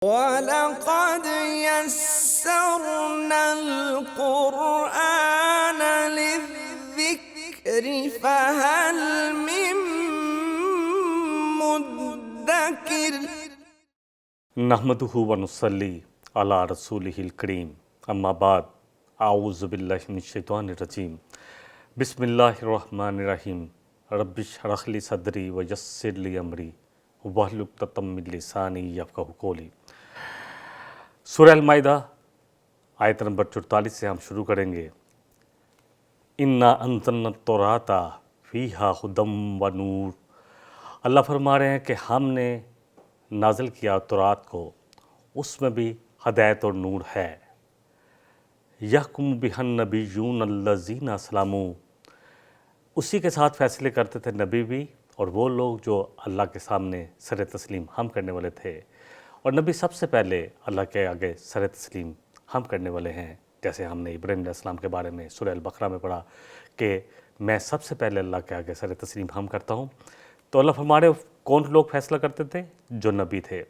وَلَقَدْ يَسَّرْنَا الْقُرْآنَ لِلذِّكْرِ فَهَلْ مِن مُّدَّكِرٍ نحمدہ ونصلی علی رسولہ الکریم اما بعد اعوذ باللہ من الشیطان الرجیم بسم اللہ الرحمن الرحیم رب اشرح لی صدری ویسر لی امری واحلل عقدۃ من لسانی یفقہوا قولی۔ سورہ المائدہ آیت نمبر 44 سے ہم شروع کریں گے۔ انا انزلنا التوراۃ فیہا ھدی ونور۔ اللہ فرما رہے ہیں کہ ہم نے نازل کیا تورات کو، اس میں بھی ہدایت اور نور ہے۔ یحکم بہا النبیون الذین اسلموا، اسی کے ساتھ فیصلے کرتے تھے نبی بھی اور وہ لوگ جو اللہ کے سامنے سر تسلیم ہم کرنے والے تھے، اور نبی سب سے پہلے اللہ کے آگے سر تسلیم ہم کرنے والے ہیں، جیسے ہم نے ابراہیم علیہ السلام کے بارے میں سورہ البقرہ میں پڑھا کہ میں سب سے پہلے اللہ کے آگے سر تسلیم ہم کرتا ہوں۔ تو اللہ فرما رہے کون لوگ فیصلہ کرتے تھے؟ جو نبی تھے۔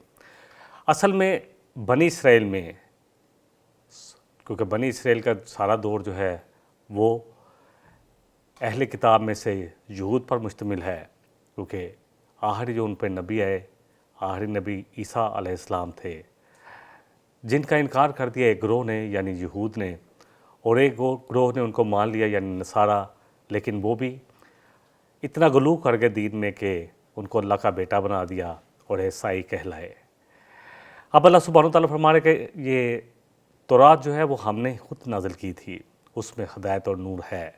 اصل میں بنی اسرائیل میں، کیونکہ بنی اسرائیل کا سارا دور جو ہے وہ اہل کتاب میں سے یہود پر مشتمل ہے، کیونکہ آخری جو ان پہ نبی آئے، آخری نبی عیسیٰ علیہ السلام تھے، جن کا انکار کر دیا ایک گروہ نے یعنی یہود نے، اور ایک گروہ نے ان کو مان لیا یعنی نصارہ، لیکن وہ بھی اتنا غلو کر گئے دین میں کہ ان کو اللہ کا بیٹا بنا دیا اور عیسائی کہلائے۔ اب اللہ سبحانہ وتعالیٰ فرما رہے کہ یہ تورات جو ہے وہ ہم نے خود نازل کی تھی، اس میں ہدایت اور نور ہے۔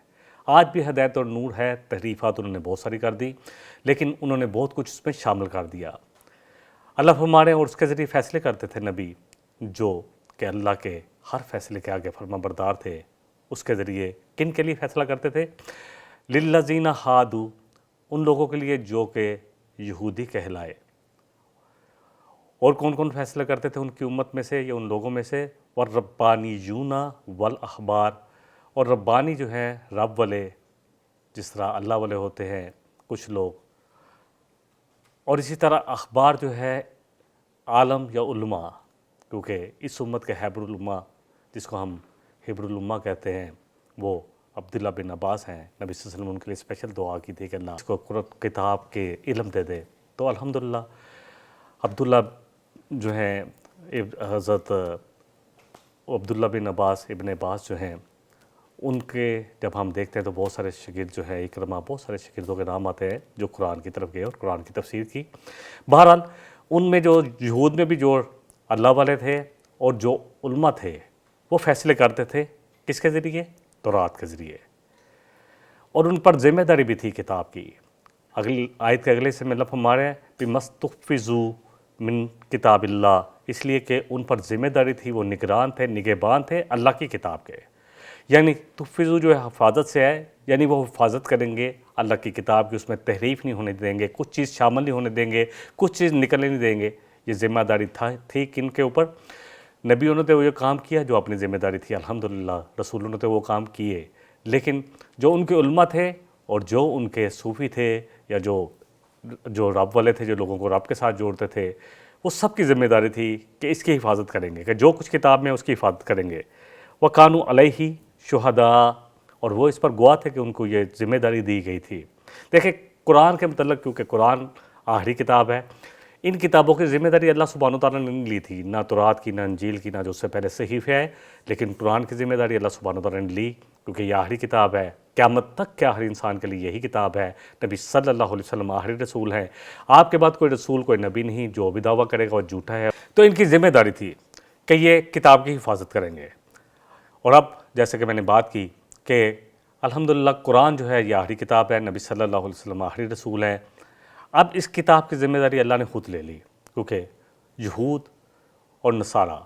آج بھی ہدایت اور نور ہے، تحریفات انہوں نے بہت ساری کر دی، لیکن انہوں نے بہت کچھ اس میں شامل کر دیا۔ اللہ فرما رہے ہیں اور اس کے ذریعے فیصلے کرتے تھے نبی، جو کہ اللہ کے ہر فیصلے کے آگے فرما بردار تھے۔ اس کے ذریعے کن کے لیے فیصلہ کرتے تھے؟ للذین ہادوا، ان لوگوں کے لیے جو کہ یہودی کہلائے۔ اور کون کون فیصلہ کرتے تھے ان کی امت میں سے یا ان لوگوں میں سے؟ والربانیون والاحبار، اور ربانی جو ہیں رب والے، جس طرح اللہ والے ہوتے ہیں کچھ لوگ، اور اسی طرح اخبار جو ہے عالم یا علماء، کیونکہ اس امت کے حبر الامہ جس کو ہم حبر الامہ کہتے ہیں وہ عبداللہ بن عباس ہیں۔ نبی صلی اللہ علیہ وسلم ان کے لیے اسپیشل دعا کی تھی کہ اللہ اس کو قرآن کتاب کے علم دے دے۔ تو الحمدللہ عبداللہ جو ہیں حضرت عبداللہ بن عباس ابن عباس جو ہیں، ان کے جب ہم دیکھتے ہیں تو بہت سارے شاگرد جو ہیں اکرمہ، بہت سارے شاگردوں کے نام آتے ہیں جو قرآن کی طرف گئے اور قرآن کی تفسیر کی۔ بہرحال ان میں جو یہود میں بھی جو اللہ والے تھے اور جو علماء تھے وہ فیصلے کرتے تھے کس کے ذریعے؟ تورات کے ذریعے، اور ان پر ذمہ داری بھی تھی کتاب کی۔ اگلی آیت کے اگلے سے میں اللہ فرما رہے ہیں بِمَسْتُحْفِظُوا مِن کتاب اللہ، اس لیے کہ ان پر ذمہ داری تھی، وہ نگران تھے، نگہبان تھے اللہ کی کتاب کے۔ یعنی تحفظو جو ہے حفاظت سے ہے، یعنی وہ حفاظت کریں گے اللہ کی کتاب کی، اس میں تحریف نہیں ہونے دیں گے، کچھ چیز شامل نہیں ہونے دیں گے، کچھ چیز نکلنے نہیں دیں گے۔ یہ ذمہ داری تھی کن کے اوپر؟ نبیوں نے تو وہ یہ کام کیا جو اپنی ذمہ داری تھی، الحمدللہ رسولوں نے تو وہ کام کیے، لیکن جو ان کے علماء تھے اور جو ان کے صوفی تھے یا جو رب والے تھے، جو لوگوں کو رب کے ساتھ جوڑتے تھے، وہ سب کی ذمہ داری تھی کہ اس کی حفاظت کریں گے، کہ جو کچھ کتاب میں اس کی حفاظت کریں گے۔ وَقَانُوا عَلَيْهِ شُهَدَاءَ، اور وہ اس پر گواہ تھے کہ ان کو یہ ذمہ داری دی گئی تھی۔ دیکھیں قرآن کے متعلق، کیونکہ قرآن آخری کتاب ہے، ان کتابوں کی ذمہ داری اللہ سبحانہ وتعالیٰ نے نہیں لی تھی، نہ تورات کی، نہ انجیل کی، نہ جو اس سے پہلے صحیفے ہیں، لیکن قرآن کی ذمہ داری اللہ سبحانہ وتعالیٰ نے لی، کیونکہ یہ آخری کتاب ہے، قیامت تک کے آخری انسان کے لیے یہی کتاب ہے۔ نبی صلی اللہ علیہ وسلم آخری رسول ہیں، آپ کے بعد کوئی رسول، کوئی نبی نہیں، جو بھی دعویٰ کرے گا وہ جھوٹا ہے۔ تو ان کی ذمہ داری تھی کہ یہ کتاب کی حفاظت کریں گے۔ اور اب جیسے کہ میں نے بات کی کہ الحمدللہ قرآن جو ہے یہ آخری کتاب ہے، نبی صلی اللہ علیہ وسلم آخری رسول ہیں۔ اب اس کتاب کی ذمہ داری اللہ نے خود لے لی، کیونکہ یہود اور نصارہ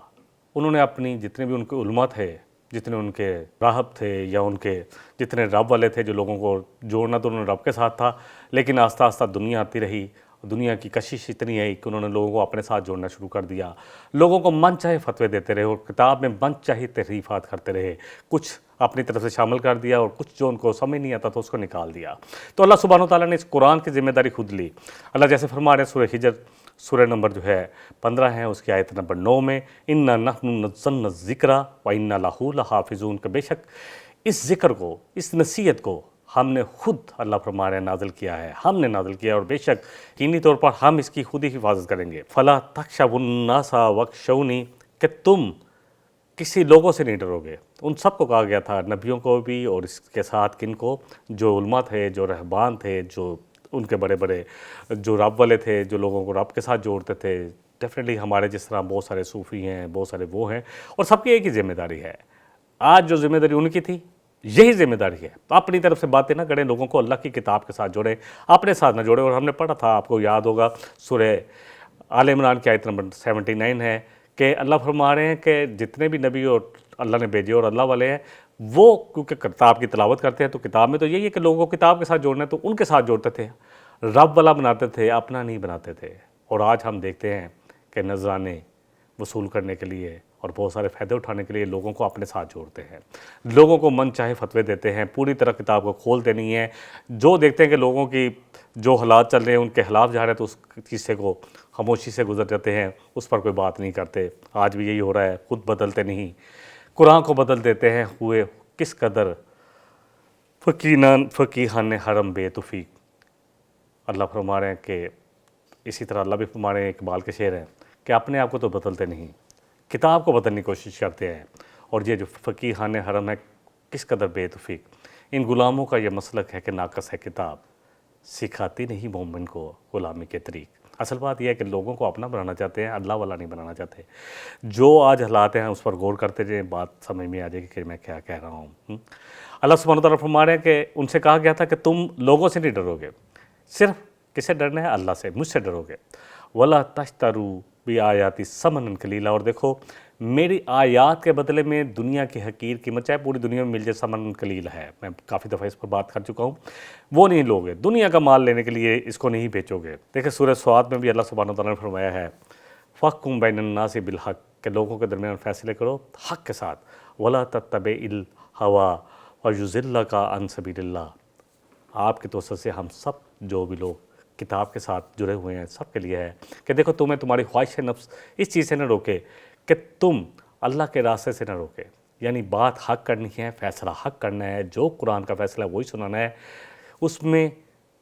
انہوں نے اپنی جتنے بھی ان کے علماء تھے، جتنے ان کے راہب تھے یا ان کے جتنے رب والے تھے جو لوگوں کو جوڑنا تو انہوں نے رب کے ساتھ تھا، لیکن آہستہ آہستہ دنیا آتی رہی، دنیا کی کشش اتنی آئی کہ انہوں نے لوگوں کو اپنے ساتھ جوڑنا شروع کر دیا، لوگوں کو من چاہے فتوے دیتے رہے اور کتاب میں من چاہے تحریفات کرتے رہے، کچھ اپنی طرف سے شامل کر دیا اور کچھ جو ان کو سمجھ نہیں آتا تو اس کو نکال دیا۔ تو اللہ سبحانہ وتعالیٰ نے اس قرآن کی ذمہ داری خود لی۔ اللہ جیسے فرما رہے ہیں سورہ ہجر سورہ نمبر جو ہے 15 ہے، اس کی آیت نمبر 9 میں اِنَّا نَحْنُ نَزَّلْنَا الذِّكْرَ وَإِنَّا لَهُ لَحَافِظُونَ، کہ بے شک اس ذکر کو، اس نصیحت کو ہم نے خود، اللہ فرما رہے ہیں، نازل کیا ہے، ہم نے نازل کیا ہے، اور بے شک یقینی طور پر ہم اس کی خود ہی حفاظت کریں گے۔ فَلَا تَخْشَوُا النَّاسَ وَاخْشَوْنِي، کہ تم کسی لوگوں سے نہیں ڈرو گے۔ ان سب کو کہا گیا تھا، نبیوں کو بھی، اور اس کے ساتھ کن کو، جو علماء تھے، جو رہبان تھے، جو ان کے بڑے بڑے جو رب والے تھے، جو لوگوں کو رب کے ساتھ جوڑتے تھے۔ ڈیفینیٹلی ہمارے جس طرح بہت سارے صوفی ہیں، بہت سارے وہ ہیں، اور سب کی ایک ہی ذمہ داری ہے۔ آج جو ذمہ داری ان کی تھی، یہی ذمہ داری ہے۔ اپنی طرف سے باتیں نہ کریں، لوگوں کو اللہ کی کتاب کے ساتھ جوڑیں، اپنے ساتھ نہ جوڑیں۔ اور ہم نے پڑھا تھا، آپ کو یاد ہوگا، سورہ آل عمران کی آیت نمبر 79 ہے کہ اللہ فرما رہے ہیں کہ جتنے بھی نبی اور اللہ نے بھیجے اور اللہ والے ہیں، وہ کیونکہ کتاب کی تلاوت کرتے ہیں، تو کتاب میں تو یہی ہے کہ لوگوں کو کتاب کے ساتھ جوڑنا ہے، تو ان کے ساتھ جوڑتے تھے، رب والا بناتے تھے، اپنا نہیں بناتے تھے۔ اور آج ہم دیکھتے ہیں کہ نذرانے وصول کرنے کے لیے اور بہت سارے فائدے اٹھانے کے لیے لوگوں کو اپنے ساتھ جوڑتے ہیں، لوگوں کو من چاہے فتوے دیتے ہیں، پوری طرح کتاب کو کھولتے نہیں ہیں۔ جو دیکھتے ہیں کہ لوگوں کی جو حالات چل رہے ہیں ان کے خلاف جا رہے ہیں، تو اس چیز کو خاموشی سے گزر جاتے ہیں، اس پر کوئی بات نہیں کرتے۔ آج بھی یہی ہو رہا ہے، خود بدلتے نہیں، قرآن کو بدل دیتے ہیں۔ ہوئے کس قدر فقیہان حرم بے توفیق۔ اللہ فرما رہے ہیں کہ اسی طرح اللہ بھی فرما رہے ہیں، اقبال کے شعر ہیں کہ اپنے آپ کو تو بدلتے نہیں، کتاب کو بدلنے کی کوشش کرتے ہیں۔ اور یہ جو فقیہان حرم ہے، کس قدر بے توفیق۔ ان غلاموں کا یہ مسلک ہے کہ ناقص ہے کتاب، سکھاتی نہیں مومن کو غلامی کے طریق۔ اصل بات یہ ہے کہ لوگوں کو اپنا بنانا چاہتے ہیں، اللہ والا نہیں بنانا چاہتے۔ جو آج حالات ہیں اس پر غور کرتے جائیں، بات سمجھ میں آ جائے گی کہ میں کیا کہہ رہا ہوں۔ اللہ سبحانہ وتعالیٰ فرما رہے ہیں کہ ان سے کہا گیا تھا کہ تم لوگوں سے نہیں ڈرو گے، صرف کسے ڈرنا ہے؟ اللہ سے، مجھ سے ڈرو گے۔ وَلَا تَشْتَرُوا بِآيَاتِ ثَمَنًا قَلِيلًا، اور دیکھو میری آیات کے بدلے میں دنیا کی حقیر قیمت، چاہے پوری دنیا میں مل جائے، ثمن قلیل ہے، میں کافی دفعہ اس پر بات کر چکا ہوں، وہ نہیں لوگے، دنیا کا مال لینے کے لیے اس کو نہیں بیچو گے۔ دیکھیں سورہ صاد میں بھی اللہ سبحانہ وتعالیٰ نے فرمایا ہے، فَحْكُم بَيْنَ النَّاسِ بِالْحَقِّ، کہ لوگوں کے درمیان فیصلے کرو حق کے ساتھ۔ وَلَا تَتَّبِعِ الْهَوَىٰ وَيُضِلَّكَ عَنْ سَبِيلِ اللَّهِ، آپ کی توسط سے ہم سب جو بھی لوگ کتاب کے ساتھ جڑے ہوئے ہیں سب کے لیے ہے کہ دیکھو تمہیں تمہاری خواہش نفس اس چیز سے نہ روکے کہ تم اللہ کے راستے سے نہ روکے، یعنی بات حق کرنی ہے، فیصلہ حق کرنا ہے، جو قرآن کا فیصلہ ہے وہی سنانا ہے، اس میں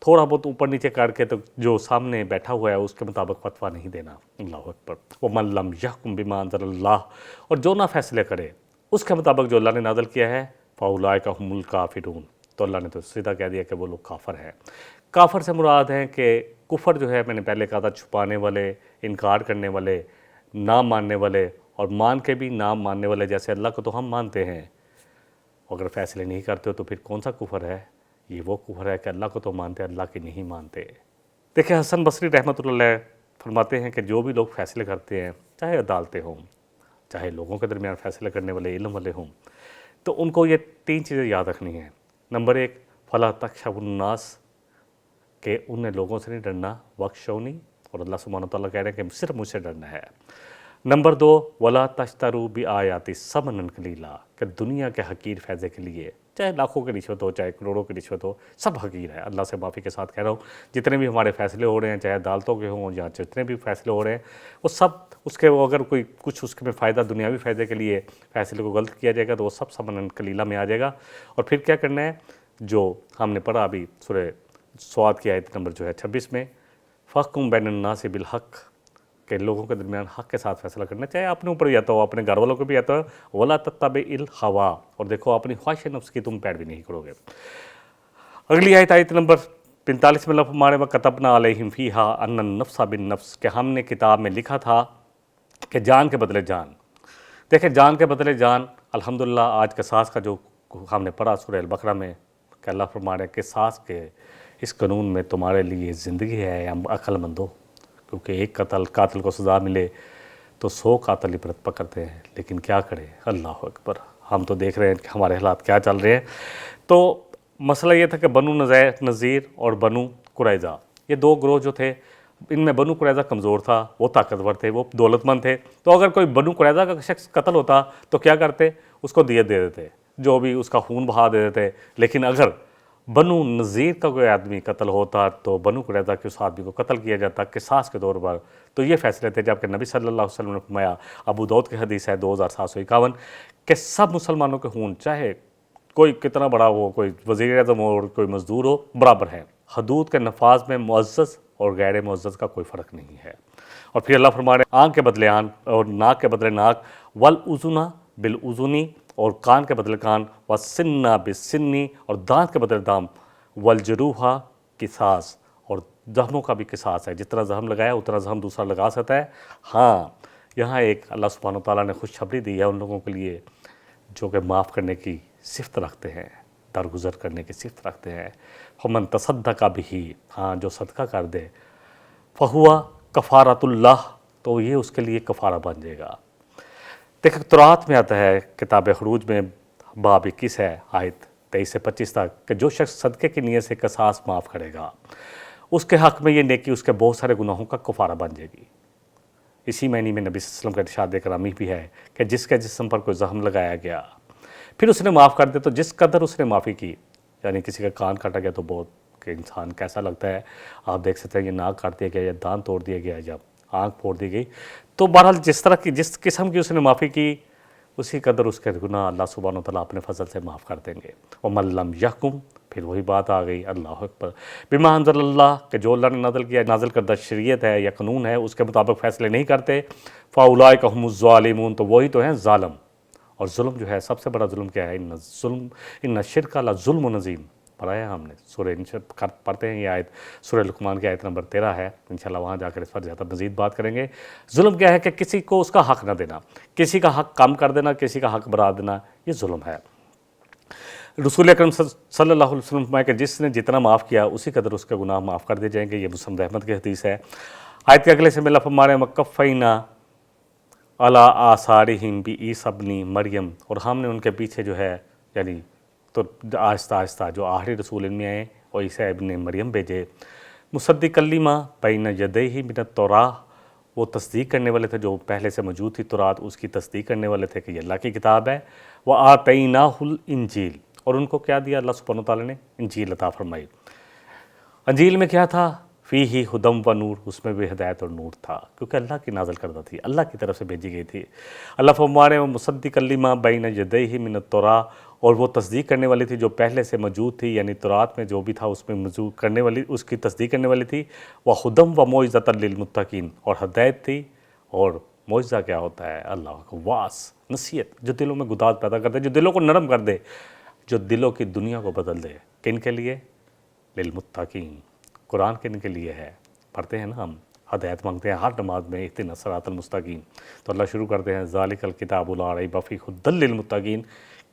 تھوڑا بہت اوپر نیچے کر کے تو جو سامنے بیٹھا ہوا ہے اس کے مطابق فتویٰ نہیں دینا۔ اللہ اکبر۔ وَمَن لَّمْ يَحْكُم بِمَا أَنزَلَ اللَّهُ، اور جو نہ فیصلے کرے اس کے مطابق جو اللہ نے نازل کیا ہے، فَأُولَٰئِكَ هُمُ الْكَافِرُونَ، تو اللہ نے تو سیدھا کہہ دیا کہ وہ لوگ کافر ہیں۔ کافر سے مراد ہیں کہ کفر جو ہے، میں نے پہلے کہا تھا، چھپانے والے، انکار کرنے والے، نہ ماننے والے، اور مان کے بھی نہ ماننے والے۔ جیسے اللہ کو تو ہم مانتے ہیں، اگر فیصلے نہیں کرتے ہو تو پھر کون سا کفر ہے؟ یہ وہ کفر ہے کہ اللہ کو تو مانتے، اللہ کی نہیں مانتے۔ دیکھیں حسن بصری رحمۃ اللہ علیہ فرماتے ہیں کہ جو بھی لوگ فیصلے کرتے ہیں، چاہے عدالتیں ہوں، چاہے لوگوں کے درمیان فیصلے کرنے والے علم والے ہوں، تو ان کو یہ 3 چیزیں یاد رکھنی ہیں۔ نمبر 1، فَلَا تَخْشَوُا النَّاسَ، کہ انہیں لوگوں سے نہیں ڈرنا، وَاخْشَوْنِی، اور اللہ سبحانہ وتعالیٰ کہہ رہے ہیں کہ صرف مجھ سے ڈرنا ہے۔ نمبر 2، وَلَا تَشْتَرُوا بِآيَاتِ ثَمَنًا قَلِيلًا، کہ دنیا کے حقیر فائدے کے لیے، چاہے لاکھوں کی رشوت ہو، چاہے کروڑوں کی رشوت ہو، سب حقیر ہے۔ اللہ سے معافی کے ساتھ کہہ رہا ہوں، جتنے بھی ہمارے فیصلے ہو رہے ہیں، چاہے عدالتوں کے ہوں یا جتنے بھی فیصلے ہو رہے ہیں، وہ سب اس کے اگر کوئی کچھ اس میں فائدہ دنیاوی فائدے کے لیے فیصلے کو غلط کیا جائے گا تو وہ سب ثمنًا قلیلہ میں آ جائے گا۔ اور پھر کیا کرنا ہے، جو ہم نے پڑھا ابھی سورہ صاد کی آیت نمبر جو ہے 26 میں، فَحْكُم بَيْنَ النَّاسِ بِالْحَقِّ، کہ لوگوں کے درمیان حق کے ساتھ فیصلہ کرنا، چاہے اپنے اوپر بھی آتا ہو، اپنے گھر والوں کو بھی آتا ہو۔ وَلَا تَتَّبِعِ الْهَوَىٰ، اور دیکھو اپنی خواہش نفس کی تم پیروی نہیں کرو گے۔ اگلی آیت نمبر 45 میں اللہ فرما رہے ہیں، وَكَتَبْنَا عَلَيْهِمْ فِيهَا أَنَّ النَّفْسَ بِالنَّفْسِ، کہ ہم نے کتاب میں لکھا تھا کہ جان کے بدلے جان۔ دیکھیں جان کے بدلے جان، الحمدللہ آج قصاص کا جو ہم نے پڑھا سورہ البقرہ میں کہ اللہ فرما رہے ہیں قصاص کے اس قانون میں تمہارے لیے زندگی ہے یا عقل مندو، کیونکہ ایک قاتل کو سزا ملے تو 100 قاتل عبرت پکڑتے ہیں، لیکن کیا کرے، اللہ اکبر، ہم تو دیکھ رہے ہیں کہ ہمارے حالات کیا چل رہے ہیں۔ تو مسئلہ یہ تھا کہ بنو نذیر اور بنو قریظہ، یہ 2 گروہ جو تھے، ان میں بنو قریظہ کمزور تھا، وہ طاقتور تھے، وہ دولت مند تھے، تو اگر کوئی بنو قریظہ کا شخص قتل ہوتا تو کیا کرتے، اس کو دیت دے دیتے، جو بھی اس کا خون بہا دے دیتے۔ لیکن اگر بنو نذیر کا کوئی آدمی قتل ہوتا تو بنو قریظہ کے اس آدمی کو قتل کیا جاتا قصاص کے طور پر، تو یہ فیصلے تھے، جبکہ نبی صلی اللہ علیہ وسلم نے فرمایا، ابو داؤد کی حدیث ہے 2751، کہ سب مسلمانوں کے خون، چاہے کوئی کتنا بڑا ہو، کوئی وزیر اعظم ہو اور کوئی مزدور ہو، برابر ہیں۔ حدود کے نفاذ میں معزز اور غیر معزز کا کوئی فرق نہیں ہے۔ اور پھر اللہ فرما رہے ہیں، آنکھ کے بدلے آنکھ اور ناک کے بدلے ناک، والاذن بالاذن، اور کان کے بدلے کان، والسن بالسن، اور دانت کے بدلے دام، والجروح قصاص، اور زخموں کا بھی قصاص ہے، جتنا زخم لگایا اتنا زخم دوسرا لگا سکتا ہے۔ ہاں یہاں ایک اللہ سبحانہ وتعالیٰ نے خوشخبری دی ہے ان لوگوں کے لیے جو کہ معاف کرنے کی صفت رکھتے ہیں، درگزر کرنے کی صفت رکھتے ہیں۔ فمن تصدق بہ، ہاں جو صدقہ کر دے، فہوا کفارۃ اللہ، تو یہ اس کے لیے کفارہ بن جائے گا۔ دیکھیں تورات میں آتا ہے، کتاب خروج میں باب 21 ہے، آیت 23 سے 25 تک، کہ جو شخص صدقے کی نیت سے قصاص معاف کرے گا، اس کے حق میں یہ نیکی اس کے بہت سارے گناہوں کا کفارہ بن جائے گی۔ اسی معنی میں نبی صلی اللہ علیہ وسلم کا ارشاد کرامی بھی ہے کہ جس کے جسم پر کوئی زخم لگایا گیا پھر اس نے معاف کر دیا، تو جس قدر اس نے معافی کی، یعنی کسی کا کان کاٹا گیا تو بہت کہ انسان کیسا لگتا ہے، آپ دیکھ سکتے ہیں، یہ ناک کاٹ دیا گیا یا دان توڑ دیا گیا یا آنکھ پھوڑ دی گئی، تو بہرحال جس طرح کی جس قسم کی اس نے معافی کی، اسی قدر اس کے گناہ اللہ سبحانہ وتعالیٰ اپنے فضل سے معاف کر دیں گے۔ وَمَن لَّمْ يَحْكُم، پھر وہی بات آ گئی، اللہ اکبر، بِمَا أَنزَلَ اللَّهُ، کہ جو اللہ نے نازل کیا، نازل کردہ شریعت ہے یا قانون ہے، اس کے مطابق فیصلے نہیں کرتے، فَأُولَٰئِكَ هُمُ الظَّالِمُونَ، تو وہی تو ہیں ظالم۔ اور ظلم جو ہے سب سے بڑا ظلم کیا ہے؟ ان الشرک لظلم عظیم، پڑھا ہے ہم نے، سورہ پڑھتے ہیں یہ آیت، سورہ لقمان کی آیت نمبر 13 ہے، انشاءاللہ وہاں جا کر اس پر زیادہ مزید بات کریں گے۔ ظلم کیا ہے؟ کہ کسی کو اس کا حق نہ دینا، کسی کا حق کم کر دینا، کسی کا حق بڑھا دینا، یہ ظلم ہے۔ رسول اکرم صلی اللہ علیہ وسلم فرمایا کہ جس نے جتنا معاف کیا اسی قدر اس کے گناہ معاف کر دیے جائیں گے، یہ مسلم احمد کی حدیث ہے۔ آیت کے اگلے سے اللہ فرما رہے ہیں، وَقَفَّيْنَا عَلَىٰ آثَارِهِمْ بِعِیسیٰ ابْنِ مریم، اور ہم نے ان کے پیچھے جو ہے، یعنی تو آہستہ آہستہ جو آخری رسول ان میں آئے اور عیسیٰ ابن مریم بھیجے، مصدقا لما بین یدیہ من التوراۃ، وہ تصدیق کرنے والے تھے جو پہلے سے موجود تھی تورات، اس کی تصدیق کرنے والے تھے کہ یہ اللہ کی کتاب ہے۔ وآتیناہ الانجیل، اور ان کو کیا دیا اللہ سبحانہ وتعالیٰ نے؟ انجیل عطا فرمائی۔ انجیل میں کیا تھا؟ فیہ ہدی و نور، اس میں بھی ہدایت اور نور تھا، کیونکہ اللہ کی نازل کردہ تھی، اللہ کی طرف سے بھیجی گئی تھی۔ اللہ فرما رہے ہیں مصدقا لما بین یدیہ من التوراۃ، اور وہ تصدیق کرنے والی تھی جو پہلے سے موجود تھی، یعنی تورات میں جو بھی تھا اس میں موجود کرنے والی، اس کی تصدیق کرنے والی تھی۔ وہدی و موعظۃ للمتقین، اور ہدایت تھی، اور معجزہ کیا ہوتا ہے؟ اللہ کو واس، نصیحت، جو دلوں میں گداز پیدا کر دے، جو دلوں کو نرم کر دے، جو دلوں کی دنیا کو بدل دے۔ کن کے لیے؟ للمتقین، قرآن کن کے لیے ہے؟ پڑھتے ہیں نا ہم، ہدایت مانگتے ہیں ہر نماز میں، اہدنا الصراط المستقیم، تو اللہ شروع کرتے ہیں ذالک الکتاب لا ریب فیہ ھدی للمتقین۔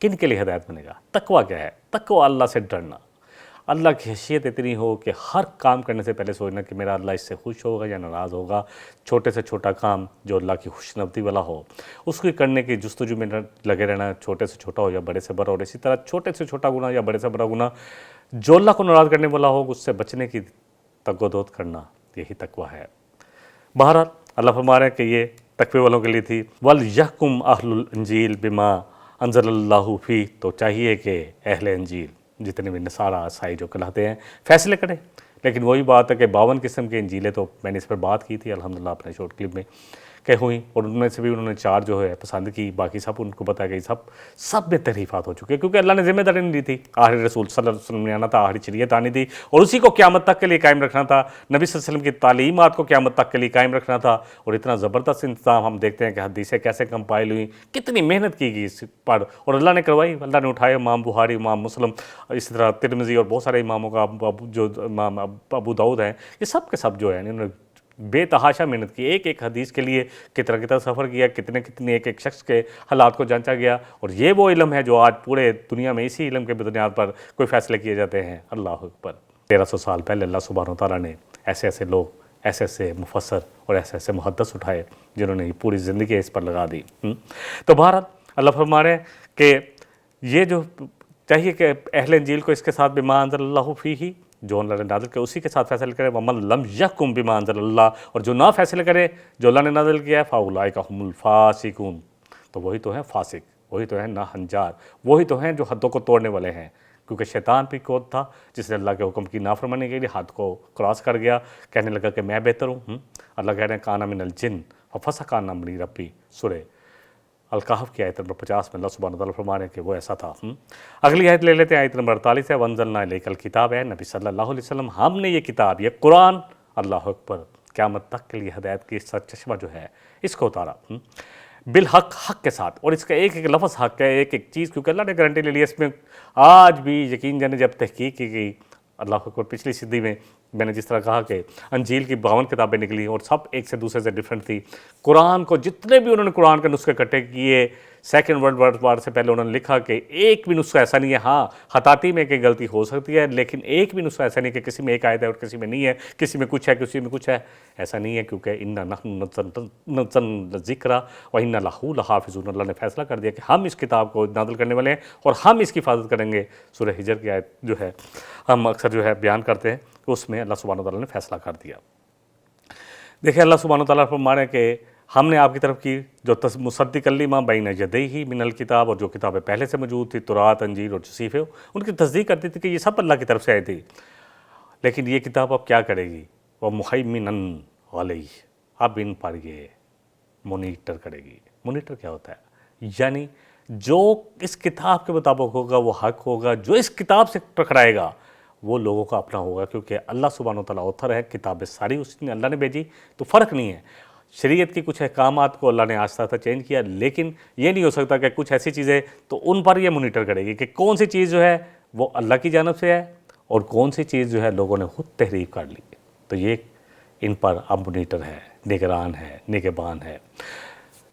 کن کے لیے ہدایت بنے گا؟ تقویٰ کیا ہے؟ تقویٰ اللہ سے ڈرنا، اللہ کی حیثیت اتنی ہو کہ ہر کام کرنے سے پہلے سوچنا کہ میرا اللہ اس سے خوش ہوگا یا ناراض ہوگا، چھوٹے سے چھوٹا کام جو اللہ کی خوشنودی والا ہو اس کو کرنے کی جستجو میں لگے رہنا، چھوٹے سے چھوٹا ہو یا بڑے سے بڑا، اور اسی طرح چھوٹے سے چھوٹا گناہ یا بڑے سے بڑا گناہ جو اللہ کو ناراض کرنے والا ہو اس سے بچنے کی تگ و دود کرنا، یہی تقویٰ ہے۔ بہرحال اللہ فرما رہے ہیں کہ یہ تقوی والوں کے لیے تھی۔ وَلْيَحْكُمْ أَهْلُ الْإِنْجِيلِ بِمَا أَنزَلَ اللَّهُ فِيهِ، تو چاہیے کہ اہل انجیل جتنے بھی نصارہ عیسائی جو کہلاتے ہیں فیصلے کریں، لیکن وہی بات ہے کہ 52 قسم کے انجیلیں، تو میں نے اس پر بات کی تھی الحمدللہ اپنے شارٹ کلپ میں کہ ہوئیں، اور ان میں سے بھی انہوں نے 4 جو ہے پسند کی، باقی سب ان کو بتایا گئی، سب میں تحریفات ہو چکے، کیونکہ اللہ نے ذمہ داری نہیں دی تھی۔ آخری رسول صلی اللہ علیہ وسلم نے آنا تھا، آخری شریعت آنی تھی، اور اسی کو قیامت تک کے لیے قائم رکھنا تھا، نبی صلی اللہ علیہ وسلم کی تعلیمات کو قیامت تک کے لیے قائم رکھنا تھا، اور اتنا زبردست انتظام ہم دیکھتے ہیں کہ حدیثیں کیسے کمپائل ہوئیں، کتنی محنت کی گئی اس پر، اور اللہ نے کروائی، اللہ نے اٹھائے، امام بخاری، امام مسلم، اسی طرح ترمذی اور بہت سارے اماموں کا، جو امام ابو داؤد ہیں، یہ سب کے سب جو ہے انہوں نے بے تحاشا محنت کی، ایک ایک حدیث کے لیے کتنا سفر کیا، کتنے ایک ایک شخص کے حالات کو جانچا گیا، اور یہ وہ علم ہے جو آج پورے دنیا میں اسی علم کے بنیاد پر کوئی فیصلے کیے جاتے ہیں۔ اللہ اکبر۔ 1300 سال پہلے اللہ سبحانہ وتعالیٰ نے ایسے ایسے لوگ، ایسے ایسے مفسر اور ایسے ایسے محدث اٹھائے جنہوں نے پوری زندگی اس پر لگا دی۔ تو بہرحال اللہ فرما رہے ہیں کہ یہ جو چاہیے کہ اہل انجیل کو اس کے ساتھ بما انزل اللہ فیہ، جو اللہ نے نازل کیا اسی کے ساتھ فیصلے کرے، وَمَن لَّمْ يَحْكُم بِمَا أَنزَلَ اللَّهُ، اور جو نہ فیصلے کرے جو اللہ نے نازل کیا ہے، فَأُولَٰئِكَ هُمُ الْفَاسِقُونَ، تو وہی تو ہیں فاسق، وہی تو ہیں ناہنجار، وہی تو ہیں جو حدوں کو توڑنے والے ہیں۔ کیونکہ شیطان بھی کون تھا جس نے اللہ کے حکم کی نافرمانی کے لیے حد کو کراس کر گیا، کہنے لگا کہ میں بہتر ہوں۔ اللہ کہہ رہے ہیں کانا من الجن ففسق عن امر ربی، سورہ الکہف کی آیت نمبر 50 میں اللہ سبحانہ وتعالیٰ فرما رہے ہیں کہ وہ ایسا تھا۔ اگلی آیت لے لیتے ہیں، آیت نمبر 48 ہے، وَأَنزَلْنَا إِلَيْكَ الْكِتَابَ، ہے نبی صلی اللہ علیہ وسلم ہم نے یہ کتاب، یہ قرآن، اللہ اکبر، قیامت تک کے لیے ہدایت کی سرچشمہ جو ہے اس کو اتارا بالحق، حق کے ساتھ، اور اس کا ایک ایک لفظ حق ہے، ایک ایک چیز، کیونکہ اللہ نے گارنٹی لے لی اس میں۔ آج بھی یقین جانے جب تحقیق کی گئی، اللہ اکبر، پچھلی صدی میں نے جس طرح کہا کہ انجیل کی 52 کتابیں نکلی اور سب ایک سے دوسرے سے ڈیفرنٹ تھی۔ قرآن کو جتنے بھی انہوں نے قرآن کے نسخے اکٹھے کیے، سیکنڈ ورلڈ وار سے پہلے انہوں نے لکھا کہ ایک بھی نسخہ ایسا نہیں ہے، ہاں خطاطی میں کہ غلطی ہو سکتی ہے، لیکن ایک بھی نسخہ ایسا نہیں کہ کسی میں ایک آیت ہے اور کسی میں نہیں ہے، کسی میں کچھ ہے کسی میں کچھ ہے، ایسا نہیں ہے، کیونکہ اِنَّا نَحْنُ نَزَّلْنَا الذِّکْرَ وَإِنَّا لَهُ لَحَافِظُونَ، اللہ نے فیصلہ کر دیا کہ ہم اس کتاب کو نازل کرنے والے ہیں اور ہم اس کی حفاظت کریں گے۔ سورہ ہجر کی آیت جو ہے ہم اکثر جو ہے بیان کرتے ہیں کہ اس میں اللہ سبحانہ وتعالیٰ نے فیصلہ کر دیا۔ دیکھیں اللہ سبحانہ وتعالیٰ فرما رہے ہیں کہ ہم نے آپ کی طرف کی جو مصدق لما بین یدیہ من الکتاب، اور جو کتابیں پہلے سے موجود تھی، تورات، انجیل اور جو صحیفے، ان کی تصدیق کرتی تھی کہ یہ سب اللہ کی طرف سے آئی تھی، لیکن یہ کتاب اب کیا کرے گی، وہ مُحَیْمِنًا عَلَیہ، اب ان پر یہ مونیٹر کرے گی۔ مونیٹر کیا ہوتا ہے؟ یعنی جو اس کتاب کے مطابق ہوگا وہ حق ہوگا، جو اس کتاب سے ٹکرائے گا وہ لوگوں کا اپنا ہوگا، کیونکہ اللہ سبحانہ وتعالیٰ اوتھر ہے، کتابیں ساری اس نے اللہ نے بھیجی، تو فرق نہیں ہے۔ شریعت کی کچھ احکامات کو اللہ نے آہستہ آہستہ چینج کیا، لیکن یہ نہیں ہو سکتا کہ کچھ ایسی چیزیں تو ان پر یہ مونیٹر کرے گی کہ کون سی چیز جو ہے وہ اللہ کی جانب سے ہے اور کون سی چیز جو ہے لوگوں نے خود تحریف کر لی، تو یہ ان پر اب مونیٹر ہے، نگران ہے، نگہبان ہے۔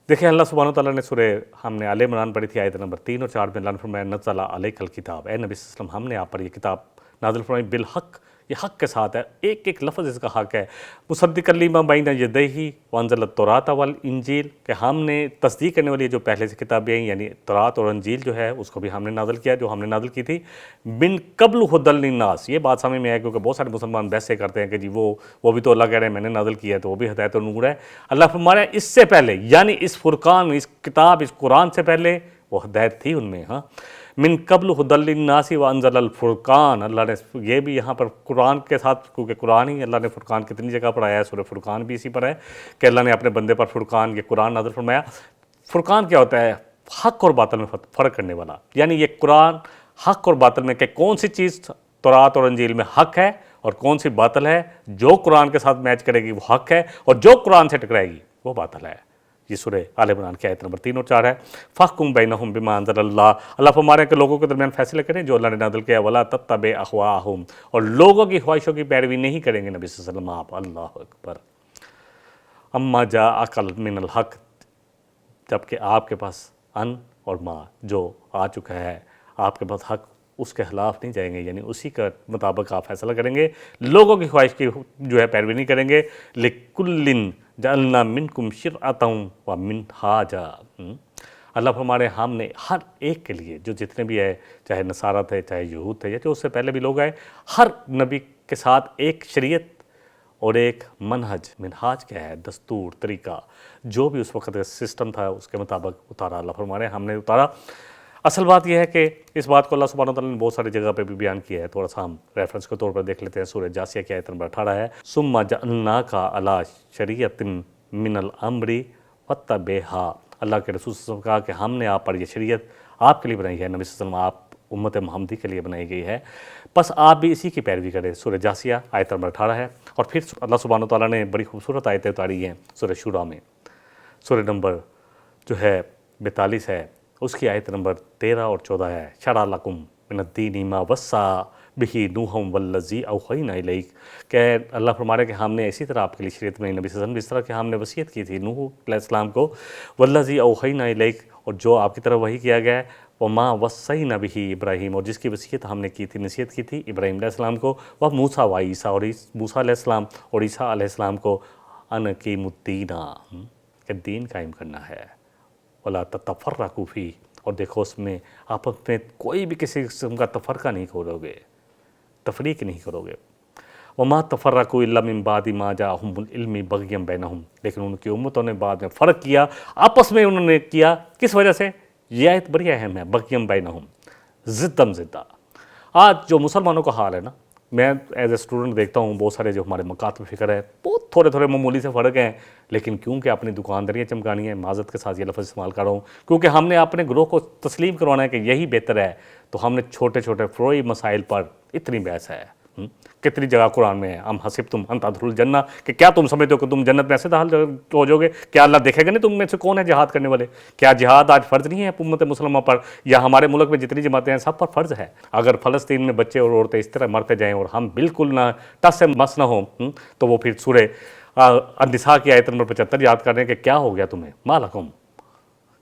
دیکھیں اللہ سبحانہ وتعالیٰ نے سورہ، ہم نے آل عمران پڑھی تھی، آیت نمبر 3 اور 4 میں اللہ نے فرمایا نزل علیک الکتاب، اے نبی صلی اللہ علیہ وسلم ہم نے آپ پر یہ کتاب نازل فرمائی بالحق، یہ حق کے ساتھ ہے، ایک ایک لفظ اس کا حق ہے، مصدقا لما بین یدیہ وانزل التوراۃ والانجیل، کہ ہم نے تصدیق کرنے والی جو پہلے سے کتابیں ہیں یعنی تورات اور انجیل جو ہے اس کو بھی ہم نے نازل کیا، جو ہم نے نازل کی تھی من قبل ھدی للناس۔ یہ بات سمجھ میں آئے کیونکہ بہت سارے مسلمان بحث سے کرتے ہیں کہ جی وہ بھی تو اللہ کہہ رہے ہیں میں نے نازل کیا ہے تو وہ بھی ہدایت و نور ہے۔ اللہ فرما رہا ہے اس سے پہلے، یعنی اس فرقان، اس کتاب، اس قرآن سے پہلے وہ ہدایت تھی ان میں، ہاں، من قبل ھدی للناس وانزل الفرقان، اللہ نے یہ بھی یہاں پر قرآن کے ساتھ، کیونکہ قرآن ہی اللہ نے فرقان کتنی جگہ پر آیا ہے، سورہ فرقان بھی اسی پر ہے کہ اللہ نے اپنے بندے پر فرقان، یہ قرآن نازل فرمایا۔ فرقان کیا ہوتا ہے؟ حق اور باطل میں فرق کرنے والا، یعنی یہ قرآن حق اور باطل میں کہ کون سی چیز تورات اور انجیل میں حق ہے اور کون سی باطل ہے، جو قرآن کے ساتھ میچ کرے گی وہ حق ہے اور جو قرآن سے ٹکرائے گی وہ باطل ہے۔ یہ سورہ آل عمران کی آیت نمبر 3 اور 4 ہے۔ فَاحْكُم بَيْنَهُم بِمَا أَنزَلَ اللَّهُ، اللہ فرما رہے ہیں کہ لوگوں کے درمیان فیصلے کریں جو اللہ نے نازل کیا، وَلَا تَتَّبِعْ أَهْوَاءَهُمْ، اور لوگوں کی خواہشوں کی پیروی نہیں کریں گے نبی صلی اللہ علیہ وسلم آپ، اللہ اکبر، اما جاءک من الحق، جبکہ آپ کے پاس ان اور ما جو آ چکا ہے، آپ کے پاس حق، اس کے خلاف نہیں جائیں گے، یعنی اسی کا مطابق آپ فیصلہ کریں گے، لوگوں کی خواہش کی جو ہے پیروی نہیں کریں گے۔ لِكُلٍّ جعلنا منکم شرعۃ ومنہاجا، اللہ فرما رہے ہیں ہم نے ہر ایک کے لیے، جو جتنے بھی ہے، چاہے نصارہ تھے، چاہے یہود تھے، یا جو اس سے پہلے بھی لوگ آئے، ہر نبی کے ساتھ ایک شریعت اور ایک منہج، منہاج کیا ہے؟ دستور، طریقہ، جو بھی اس وقت کا سسٹم تھا اس کے مطابق اتارا، اللہ فرما رہے ہیں ہم نے اتارا۔ اصل بات یہ ہے کہ اس بات کو اللہ سبحانہ وتعالیٰ نے بہت ساری جگہ پہ بھی بیان کیا ہے، تھوڑا سا ہم ریفرنس کے طور پر دیکھ لیتے ہیں، سورہ جاسیہ کی آیت نمبر 18 ہے، ثم جعلناک علی شریعۃ من الامر فاتبعھا، اللہ کے رسول صلی اللہ علیہ وسلم نے کہا کہ ہم نے آپ پر یہ شریعت آپ کے لیے بنائی ہے، نبی صلی اللہ علیہ وسلم آپ امت محمدی کے لیے بنائی گئی ہے، بس آپ بھی اسی کی پیروی کریں۔ سورہ جاسیہ آیت نمبر 18 ہے، اور پھر اللہ سبحانہ وتعالیٰ نے بڑی خوبصورت آیتیں اتاری ہیں سورہ شورى میں، سورہ نمبر جو ہے 42 ہے، اس کی آیت نمبر 13 اور 14 ہے، شرع لکم من الدین ما وصی بہ نوح والذی اوحینا الیک، کہ اللہ فرما رہے ہیں کہ ہم نے اسی طرح آپ کے لیے شریعت میں، نبی صلی اللہ علیہ وسلم اس طرح کہ ہم نے وصیت کی تھی نوح علیہ السلام کو، والذی اوحینا الیک، اور جو آپ کی طرف وحی کیا گیا ہے، وما وصینا بہ ابراہیم، اور جس کی وصیت ہم نے کی تھی، نصیحت کی تھی ابراہیم علیہ السلام کو، وموسیٰ و عیسیٰ، اور موسیٰ علیہ السلام اور عیسیٰ علیہ السلام کو، ان اقیموا الدین، کہ دین قائم کرنا ہے، ولا تتفرقوا فیہ، اور دیکھو اس میں آپس میں کوئی بھی کسی قسم کا تفرقہ نہیں کرو گے، تفریق نہیں کرو گے۔ وما تفرقوا الا من بعد ما جاءهم العلم بغیا بینہم، لیکن ان کی امتوں نے بعد میں فرق کیا، آپس میں انہوں نے کیا، کس وجہ سے؟ یہ آیت بڑی اہم ہے، بغیا بینہم، ضدم ضدہ، آج جو مسلمانوں کا حال ہے نا، میں ایز اے اسٹوڈنٹ دیکھتا ہوں بہت سارے جو ہمارے مکاتب فکر ہے بہت تھوڑے تھوڑے معمولی سے فرق ہیں، لیکن کیونکہ اپنی دکانداریاں چمکانی ہیں، معذرت کے ساتھ یہ لفظ استعمال کر رہا ہوں، کیونکہ ہم نے اپنے گروہ کو تسلیم کروانا ہے کہ یہی بہتر ہے، تو ہم نے چھوٹے چھوٹے فروعی مسائل پر اتنی بحث ہے۔ کتنی جگہ قرآن میں ہے ام حسبتم ان تدخلوا الجنہ، کہ کیا تم سمجھتے ہو کہ تم جنت میں ایسے داخل ہو جاؤ گے؟ کیا اللہ دیکھے گا نہیں تم میں سے کون ہے جہاد کرنے والے؟ کیا جہاد آج فرض نہیں ہے امت مسلمہ پر، یا ہمارے ملک میں جتنی جماعتیں ہیں سب پر فرض ہے؟ اگر فلسطین میں بچے اور عورتیں اس طرح مرتے جائیں اور ہم بالکل نہ ٹس سے مس نہ ہوں، تو وہ پھر سورہ النساء کی آیت نمبر 75 یاد کر رہے ہیں کہ کیا ہو گیا تمہیں، ما لکم،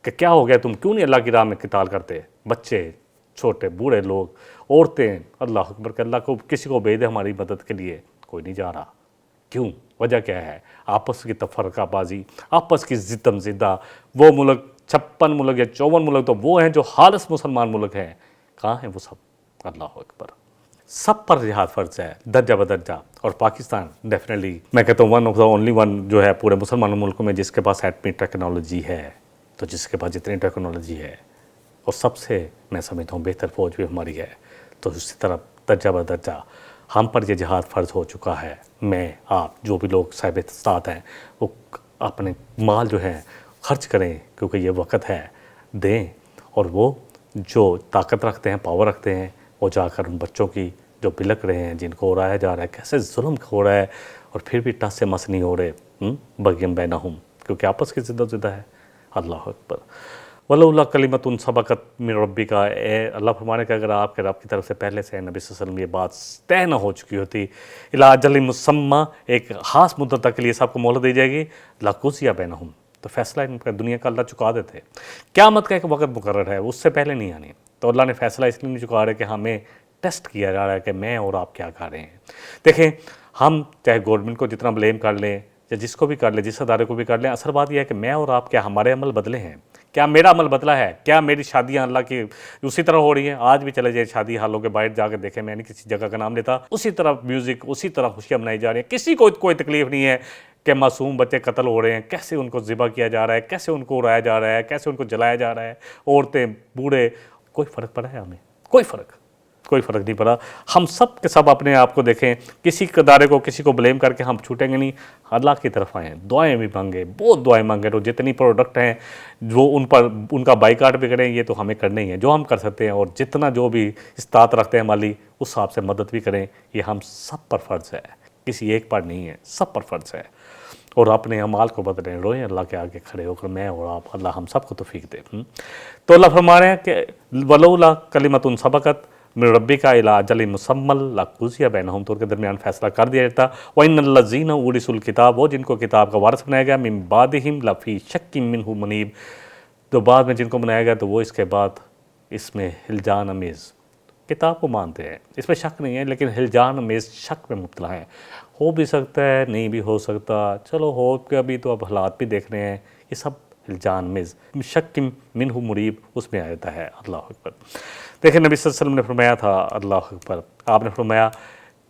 کہ کیا ہو گیا، تم کیوں نہیں اللہ کی راہ میں قتال کرتے؟ بچے، چھوٹے بوڑھے لوگ، عورتیں، اللہ اکبر، کہ اللہ کو کسی کو بھیج دے ہماری مدد کے لیے، کوئی نہیں جا رہا۔ کیوں؟ وجہ کیا ہے؟ آپس کی تفرقہ بازی، آپس کی ستم زدہ۔ وہ ملک 56 ملک یا 54 ملک تو وہ ہیں جو خالص مسلمان ملک ہیں، کہاں ہیں وہ سب؟ اللہ اکبر۔ سب پر جہاد فرض ہے درجہ بدرجہ، اور پاکستان ڈیفینیٹلی میں کہتا ہوں one of the only one جو ہے پورے مسلمان ملکوں میں جس کے پاس ایٹمی ٹیکنالوجی ہے، تو جس کے پاس جتنی ٹیکنالوجی ہے، اور سب سے میں سمجھتا ہوں بہتر فوج بھی ہماری ہے، تو اسی طرح درجہ بدرجہ ہم پر یہ جہاد فرض ہو چکا ہے۔ میں، آپ، جو بھی لوگ صاحب استطاعت ہیں، وہ اپنے مال جو ہے خرچ کریں، کیونکہ یہ وقت ہے، دیں، اور وہ جو طاقت رکھتے ہیں، پاور رکھتے ہیں، وہ جا کر ان بچوں کی جو بلک رہے ہیں، جن کو اڑایا جا رہا ہے، کیسے ظلم ہو رہا ہے، اور پھر بھی ٹس سے مس نہیں ہو رہے، بغیم بینہم، کیونکہ آپس کی زد و زدہ ہے۔ اللہ اکبر۔ وَلَوْلَا كَلِمَةٌ سَبَقَتْ مِن رَبِّكَ، اے اللہ فرمانے کہ اگر آپ کے رب کی طرف سے پہلے سے نبی صلی اللہ علیہ وسلم یہ بات طے نہ ہو چکی ہوتی، اِلَىٰ أَجَلٍ مُّسَمًّى، ایک خاص مدت تک کے لیے سب کو مہلت دی جائے گی، لَقُضِيَ بَيْنَهُمْ، تو فیصلہ ان کا دنیا کا اللہ چکا دیتے۔ قیامت کا ایک وقت مقرر ہے، اس سے پہلے نہیں آنی، تو اللہ نے فیصلہ اس لیے نہیں چکا رہا کہ ہمیں ٹیسٹ کیا جا رہا ہے کہ میں اور آپ کیا کر رہے ہیں۔ دیکھیں، ہم چاہے گورنمنٹ کو جتنا بلیم کر لیں یا جس کو بھی کر لیں، جس ادارے کو بھی کر لیں، اصل بات یہ ہے کہ میں اور آپ کیا ہمارے عمل بدلے ہیں؟ کیا میرا عمل بدلا ہے؟ کیا میری شادیاں اللہ کی اسی طرح ہو رہی ہیں؟ آج بھی چلے جائیں شادی حالوں کے باہر جا کے دیکھیں، میں نہیں کسی جگہ کا نام لیتا، اسی طرح میوزک، اسی طرح خوشیاں منائی جا رہی ہیں، کسی کو کوئی تکلیف نہیں ہے کہ معصوم بچے قتل ہو رہے ہیں، کیسے ان کو ذبح کیا جا رہا ہے، کیسے ان کو اڑایا جا رہا ہے، کیسے ان کو جلایا جا رہا ہے، عورتیں، بوڑھے، کوئی فرق پڑا ہے ہمیں؟ کوئی فرق نہیں پڑا۔ ہم سب کے سب اپنے آپ کو دیکھیں، کسی ادارے کو، کسی کو بلیم کر کے ہم چھوٹیں گے نہیں، اللہ کی طرف آئیں، دعائیں بھی مانگیں، بہت دعائیں مانگیں، تو جتنی پروڈکٹ ہیں جو ان کا بائیکاٹ بھی کریں، یہ تو ہمیں کرنے ہی ہیں، جو ہم کر سکتے ہیں، اور جتنا جو بھی استطاعت رکھتے ہیں مالی، اس حساب سے مدد بھی کریں، یہ ہم سب پر فرض ہے، کسی ایک پر نہیں ہے، سب پر فرض ہے۔ اور اپنے اعمال کو بدلیں، روئیں اللہ کے آگے کھڑے ہو کر، میں اور آپ، اللہ ہم سب کو توفیق دے۔ تو اللہ فرما رہے ہیں کہ وَلَوْلَا كَلِمَةٌ سَبَقَتْ مِن رَبِّكَ إِلَىٰ أَجَلٍ مُّسَمًّى لَقُضِيَ بَيْنَهُمْ، تو ان کے درمیان فیصلہ کر دیا جاتا۔ وَإِنَّ الَّذِينَ أُورِثُوا الْكِتَابَ، وہ جن کو کتاب کا وارث بنایا گیا، مِن بَعْدِهِمْ لَفِي شَكٍّ مِّنْهُ مُرِيبٍ، تو بعد میں جن کو بنایا گیا تو وہ اس کے بعد اس میں ہلجان امیز، کتاب کو مانتے ہیں، اس میں شک نہیں ہے، لیکن ہلجان امیز شک میں مبتلا ہیں، ہو بھی سکتا ہے، نہیں بھی ہو سکتا، چلو ہو کے ابھی تو اب حالات بھی دیکھ رہے ہیں، یہ سب ہلجان امیز، شک منہ مریب، اس میں آتا ہے۔ اللہ اکبر۔ دیکھیں نبی صلی اللہ علیہ وسلم نے فرمایا تھا، اللہ اکبر، آپ نے فرمایا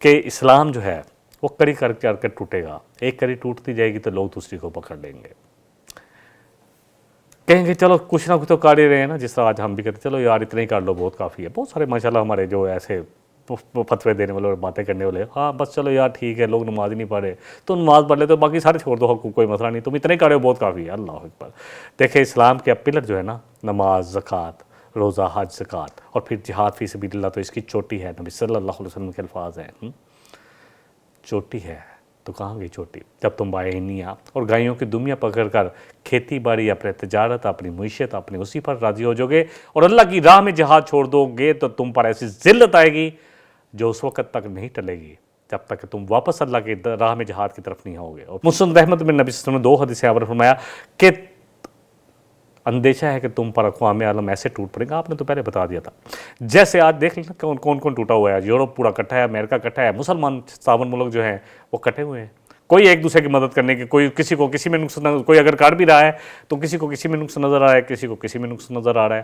کہ اسلام جو ہے وہ کڑی کر کے ٹوٹے گا، ایک کڑی ٹوٹتی جائے گی تو لوگ دوسری کو پکڑ لیں گے، کہیں گے چلو کچھ نہ کچھ تو کر ہی رہے ہیں نا، جس طرح آج ہم بھی کرتے چلو یار اتنا ہی کر لو بہت کافی ہے۔ بہت سارے ماشاءاللہ ہمارے جو ایسے فتوے دینے والے اور باتیں کرنے والے، ہاں بس چلو یار ٹھیک ہے، لوگ نماز ہی نہیں پڑھ رہے تو نماز پڑھ لے، تو باقی سارے چھوڑ دو، کوئی مسئلہ نہیں، تم اتنے ہی کر رہے ہو بہت کافی ہے۔ اللہ اکبر۔ دیکھیں اسلام کے پلر جو ہے نا، نماز، زکوٰۃ، روزہ، حج، زکوٰۃ، اور پھر جہاد فی سبیل اللہ، تو اس کی چوٹی ہے، نبی صلی اللہ علیہ وسلم کے الفاظ ہیں، چوٹی ہے تو کہاں گئی چوٹی؟ جب تم باہنیاں اور گائیوں کی دمیاں پکڑ کر کھیتی باڑی، اپنے تجارت، اپنی معیشت، اپنی اسی پر راضی ہو جاؤ گے اور اللہ کی راہ میں جہاد چھوڑ دو گے، تو تم پر ایسی ذلت آئے گی جو اس وقت تک نہیں ٹلے گی جب تک کہ تم واپس اللہ کی راہ میں جہاد کی طرف نہیں ہوگے۔ اور مسند احمد میں نبی صلی اللہ علیہ وسلم نے 2 حدیثیں آپ نے فرمایا کہ اندیشہ ہے کہ تم پر اقوام عالم ایسے ٹوٹ پڑے گا، آپ نے تو پہلے بتا دیا تھا، جیسے آج دیکھ لینا کون ٹوٹا ہوا ہے، یورپ پورا کٹھا ہے، امریکہ کٹھا ہے، مسلمان 57 ملک جو ہیں وہ کٹے ہوئے ہیں، کوئی ایک دوسرے کی مدد کرنے کی، کوئی کسی کو کسی میں نقص، کوئی اگر کر بھی رہا ہے تو کسی کو کسی میں نقص نظر آ رہا ہے، کسی کو کسی میں نقص نظر آ رہا ہے۔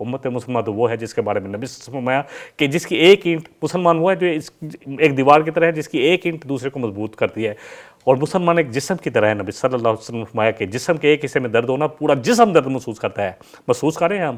امت مسلمہ تو وہ ہے جس کے بارے میں نبی صلی اللہ علیہ وسلم نے فرمایا کہ جس کی ایک اینٹ، مسلمان وہ ہے جو ایک دیوار کی طرح ہے جس کی ایک اینٹ دوسرے کو مضبوط کرتی ہے، اور مسلمان ایک جسم کی طرح ہے۔ نبی صلی اللہ علیہ وسلم نے فرمایا کہ جسم کے ایک حصے میں درد ہونا پورا جسم درد محسوس کرتا ہے۔ محسوس کر رہے ہیں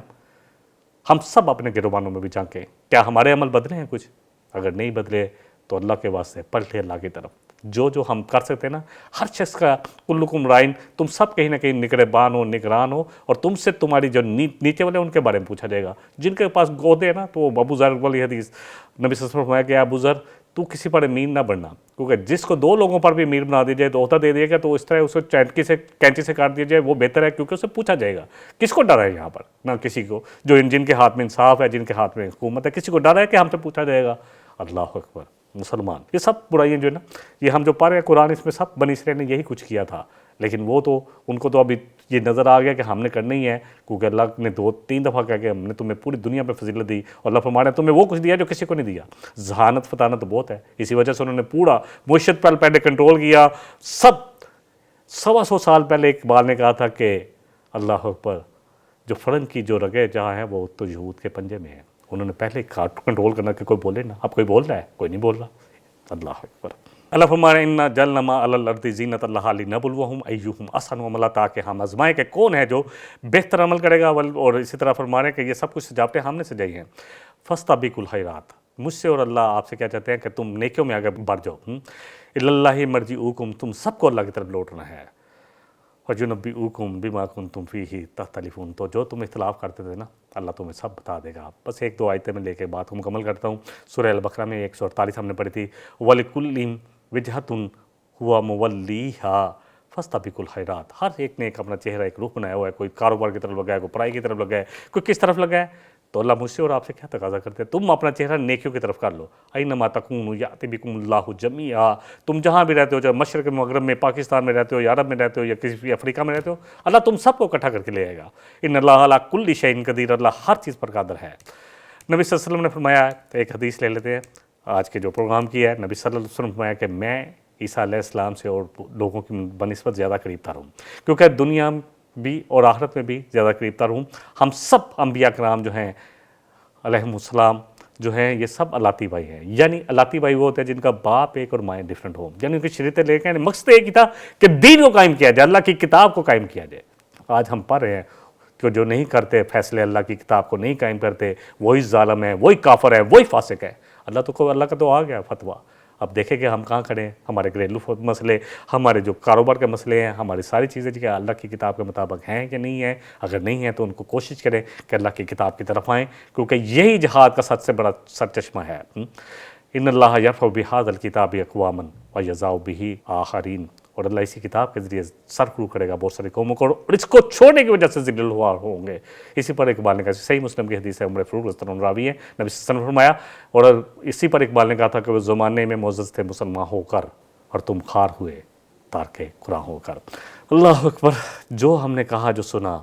ہم سب اپنے گروبانوں میں بھی جھانکیں، کیا ہمارے عمل بدلے ہیں کچھ؟ اگر نہیں بدلے تو اللہ کے واسطے پلٹے اللہ کی طرف۔ جو ہم کر سکتے ہیں نا، ہر شخص کا کلکم رائن، تم سب کہیں نہ کہیں نگربان ہو، نگران ہو، اور تم سے تمہاری جو نیچے والے ان کے بارے میں پوچھا جائے گا۔ جن کے پاس گودے ہیں نا، تو وہ ابو ذر والی حدیث نبی صلی اللہ علیہ وسلم نے فرمایا کہ ابو ذر تو کسی پر امیر نہ بننا، کیونکہ جس کو 2 لوگوں پر بھی امیر بنا دیا جائے تو عہدہ دے دیا گیا تو اس طرح اس کو کینچی سے کاٹ دیا جائے وہ بہتر ہے، کیونکہ اسے پوچھا جائے گا۔ کس کو ڈر ہے یہاں پر؟ نہ کسی کو، جن کے ہاتھ میں انصاف ہے، جن کے ہاتھ میں حکومت ہے، کسی کو ڈر ہے کہ ہم سے پوچھا جائے گا؟ اللہ اکبر۔ مسلمان یہ سب برائیاں جو ہے نا، یہ ہم جو پڑھ رہے ہیں قرآن، اس میں سب بنی اسرائیل نے یہی کچھ کیا تھا، لیکن وہ تو ان کو تو ابھی یہ نظر آ گیا کہ ہم نے کرنا ہی ہے، کیونکہ اللہ نے 2-3 دفعہ کہا کہ ہم نے تمہیں پوری دنیا میں فضیلت دی، اور اللہ فرما رہے ہیں تمہیں وہ کچھ دیا جو کسی کو نہیں دیا۔ ذہانت فطانت بہت ہے، اسی وجہ سے انہوں نے پورا معیشت پر پہلے کنٹرول کیا۔ 125 سال پہلے اقبال نے کہا تھا کہ اللہ اکبر، جو فرنگ کی جو رگیں جہاں ہیں وہ تو یہود کے پنجے میں ہیں۔ انہوں نے پہلے کنٹرول کرنا کہ کوئی بولے نا، اب کوئی بول رہا ہے؟ کوئی نہیں بول رہا۔ اللہ اکبر۔ اللہ فرما رہے ہیں اِنَّا جَعَلْنَا مَا عَلَى الْأَرْضِ زِینَةً لَهَا لِنَبْلُوَهُمْ أَيُّهُمْ أَحْسَنُ عَمَلًا، تاکہ ہم آزمائیں کہ کون ہے جو بہتر عمل کرے گا۔ اور اسی طرح فرما رہے ہیں کہ یہ سب کچھ سجاوٹیں ہم نے سجائی ہیں۔ فَاسْتَبِقُوا الْخَيْرَاتِ، مجھ سے اور اللہ آپ سے کیا چاہتے ہیں کہ تم نیکیوں میں آگے بڑھ جاؤ۔ إِلَى اللَّهِ مَرْجِعُكُمْ، تم سب کو اللہ کی طرف لوٹنا ہے۔ وَيُنَبِّئُكُم بِمَا كُنتُمْ فِيهِ تَخْتَلِفُونَ، تو جو تم اختلاف کرتے تھے نا، اللہ تمہیں سب بتا دے گا۔ بس 1-2 آیتیں میں لے کے بات کو مکمل کرتا ہوں۔ سورہ البقرہ میں 148 ہم نے پڑھی تھی، وَلِكُلٍّ وِجْهَةٌ هُوَ مُوَلِّيهَا فَاسْتَبِقُوا الْخَيْرَاتِ، ہر ایک نے ایک اپنا چہرہ، ایک رخ بنایا ہوا ہے، کوئی کاروبار کی طرف لگا ہے، کوئی پڑھائی کی طرف لگا ہے، کوئی کس طرف لگا ہے۔ تو اللہ مجھ سے اور آپ سے کیا تقاضا کرتے ہیں؟ تم اپنا چہرہ نیکیوں کی طرف کر لو۔ اَيْنَمَا تَكُونُوا يَأْتِ بِكُمُ اللَّهُ جَمِيعًا، تم جہاں بھی رہتے ہو، چاہے مشرق مغرب میں، پاکستان میں رہتے ہو یا عرب میں رہتے ہو یا کسی افریقہ میں رہتے ہو، اللہ تم سب کو اکٹھا کر کے لے آئے گا۔ إِنَّ اللَّهَ عَلَىٰ كُلِّ شَيْءٍ قَدِيرٌ، اللہ ہر چیز پر قادر ہے۔ نبی صلی اللہ علیہ وسلم نے فرمایا ہے، ایک حدیث لے لیتے ہیں آج کے جو پروگرام کی ہے۔ نبی صلی اللہ علیہ وسلم نے فرمایا کہ میں عیسیٰ علیہ السلام سے اور لوگوں کی بنسبت زیادہ قریب تر ہوں، کیونکہ دنیا بھی اور آخرت میں بھی زیادہ قریب تر ہوں۔ ہم سب انبیاء کرام جو ہیں علیہم السلام جو ہیں، یہ سب الاتی بھائی ہیں۔ یعنی الاتی بھائی وہ ہوتے ہیں جن کا باپ ایک اور مائیں ڈیفرنٹ ہو، یعنی ان کی شریعتیں لے کے مقصد ایک ہی تھا کہ دین کو قائم کیا جائے، اللہ کی کتاب کو قائم کیا جائے۔ آج ہم پڑھ رہے ہیں کہ جو نہیں کرتے فیصلے، اللہ کی کتاب کو نہیں قائم کرتے، وہی ظالم ہے، وہی کافر ہے، وہی فاسق ہے۔ اللہ کا تو آ گیا فتویٰ، اب دیکھیں کہ ہم کہاں کھڑے ہیں۔ ہمارے گھریلو مسئلے، ہمارے جو کاروبار کے مسئلے ہیں، ہماری ساری چیزیں کہ اللہ کی کتاب کے مطابق ہیں کہ نہیں ہیں۔ اگر نہیں ہیں تو ان کو کوشش کریں کہ اللہ کی کتاب کی طرف آئیں، کیونکہ یہی جہاد کا سب سے بڑا سرچشمہ ہے۔ ان اللہ یرفع بہذا الکتاب اقواما ویضع بہ آخرین، اور اللہ اسی کتاب کے ذریعے سرخرو کرے گا بہت ساری قوموں کو، اور اس کو چھوڑنے کی وجہ سے ذلیل ہوا ہوں گے۔ اسی پر اقبال نے کہا، صحیح مسلم کی حدیث ہے، عمر فاروق رضی اللہ عنہ راوی ہے، نبی صلی اللہ علیہ وسلم نے فرمایا، اور اسی پر اقبال نے کہا تھا کہ وہ زمانے میں معزز تھے مسلمان ہو کر، اور تم خار ہوئے تارک قرآن ہو کر۔ اللہ اکبر۔ جو ہم نے کہا، جو سنا،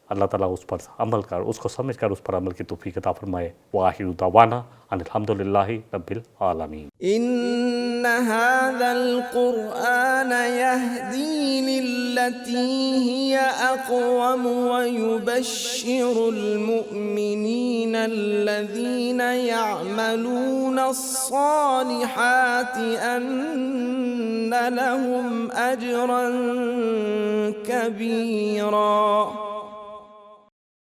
اللہ تعالیٰ اس پر عمل کر، اس کو سمجھ کر اس پر عمل کی توفیق عطا فرمائے۔ وآخر دعوانا ان الحمد للہ رب العالمین۔ إن هذا القرآن يهدي للتي هي أقوم ويبشر المؤمنين الذين يعملون الصالحات أن لهم أجرا كبيرا۔